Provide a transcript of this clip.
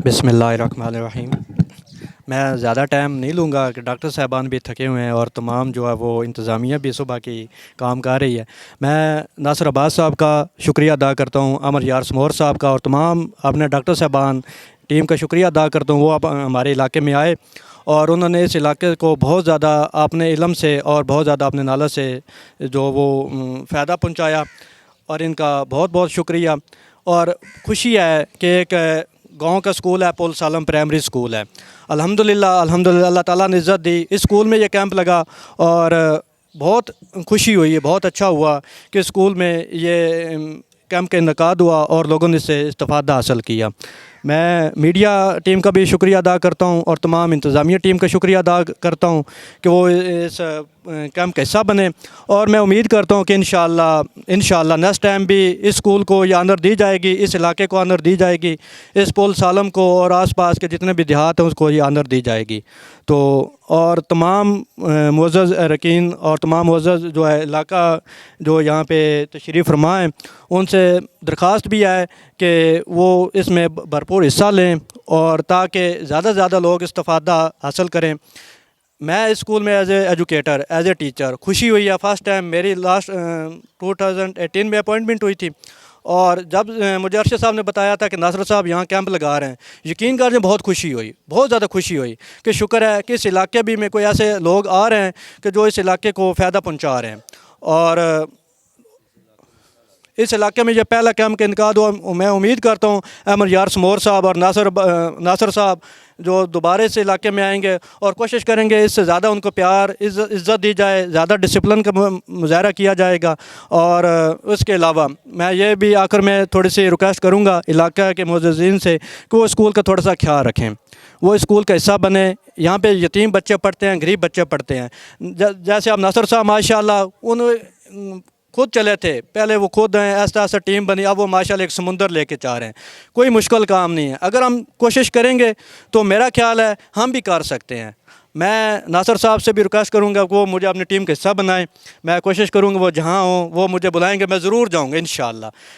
बिस्मिल्लाहिर्रहमानिर्रहीम। मैं ज़्यादा टाइम नहीं लूँगा कि डॉक्टर साहबान भी थके हुए हैं और तमाम जो है वो इंतज़ामिया भी सुबह की काम कर रही है। मैं नासिर अब्बास साहब का शुक्रिया अदा करता हूँ, अमर यार समोर साहब का और तमाम अपने डॉक्टर साहबान टीम का शुक्रिया अदा करता हूँ। वो अब हमारे इलाके में आए और उन्होंने इस इलाके को बहुत ज़्यादा अपने इल्म से और बहुत ज़्यादा अपने नाला से जो वो फ़ायदा पहुँचाया और इनका बहुत बहुत शुक्रिया। और खुशी है कि एक गांव का स्कूल है, पुल सालम प्राइमरी स्कूल है। अल्हम्दुलिल्लाह अल्हम्दुलिल्लाह अल्लाह ताला ने इज़्ज़त दी। इस स्कूल में ये कैंप लगा और बहुत खुशी हुई है, बहुत अच्छा हुआ कि स्कूल में ये कैंप का इनकाद हुआ और लोगों ने इससे इस्तिफ़ादा हासिल किया। मैं मीडिया टीम का भी शुक्रिया अदा करता हूँ और तमाम इंतज़ामिया टीम का शुक्रिया अदा करता हूँ कि वो इस कैंप का हिस्सा बने। और मैं उम्मीद करता हूँ कि इंशाअल्लाह नेक्स्ट टाइम भी इस स्कूल को ये ऑनर दी जाएगी, इस इलाके को ऑनर दी जाएगी, इस पुल सालम को और आसपास के जितने भी देहात हैं उसको ये ऑनर दी जाएगी। तो और तमाम मुअज़्ज़ज़ अरकान और तमाम मुअज़्ज़ज़ जो है इलाका जो यहाँ पे तशरीफ़ फरमा हैं, उनसे दरख्वास्त भी है कि वो इसमें भरपूर हिस्सा लें और ताकि ज़्यादा से ज़्यादा लोग इस्तिफ़ादा हासिल करें। मैं इस स्कूल में as a educator, as a teacher खुशी हुई है। फ़र्स्ट टाइम मेरी लास्ट 2018 में अपॉइंटमेंट हुई थी और जब मुझे अरशद साहब ने बताया था कि नासिर साहब यहाँ कैंप लगा रहे हैं, यकीन कर बहुत खुशी हुई, बहुत ज़्यादा खुशी हुई कि शुक्र है कि इस इलाके भी में कोई ऐसे लोग आ रहे हैं कि जो इस इलाके को फ़ायदा पहुँचा रहे हैं। और इस इलाके में ये पहला कैंप का इनकाद हुआ। मैं उम्मीद करता हूँ अमर यार समोर साहब और नासिर साहब जो दोबारा से इलाके में आएंगे और कोशिश करेंगे इससे ज़्यादा उनको प्यार इज़्ज़त दी जाए, ज़्यादा डिसिप्लिन का मुज़ाहरा किया जाएगा। और उसके अलावा मैं ये भी आखिर में थोड़ी सी रिक्वेस्ट करूँगा इलाका के मुअज़्ज़िज़ीन से कि वो स्कूल का थोड़ा सा ख्याल रखें, वो स्कूल का हिस्सा बने। यहाँ पे यतीम बच्चे पढ़ते हैं, गरीब बच्चे पढ़ते हैं। जैसे अब नासिर साहब माशाल्लाह उन खुद चले थे, पहले वो खुद हैं, ऐसा ऐसा टीम बनी, अब वो माशाल्लाह एक समुंदर लेके जा रहे हैं। कोई मुश्किल काम नहीं है, अगर हम कोशिश करेंगे तो मेरा ख्याल है हम भी कर सकते हैं। मैं नासिर साहब से भी रिक्वेस्ट करूंगा कि वो मुझे अपनी टीम का हिस्सा बनाएं। मैं कोशिश करूंगा वो जहां हों वो मुझे बुलाएंगे, मैं ज़रूर जाऊंगा इंशाअल्लाह।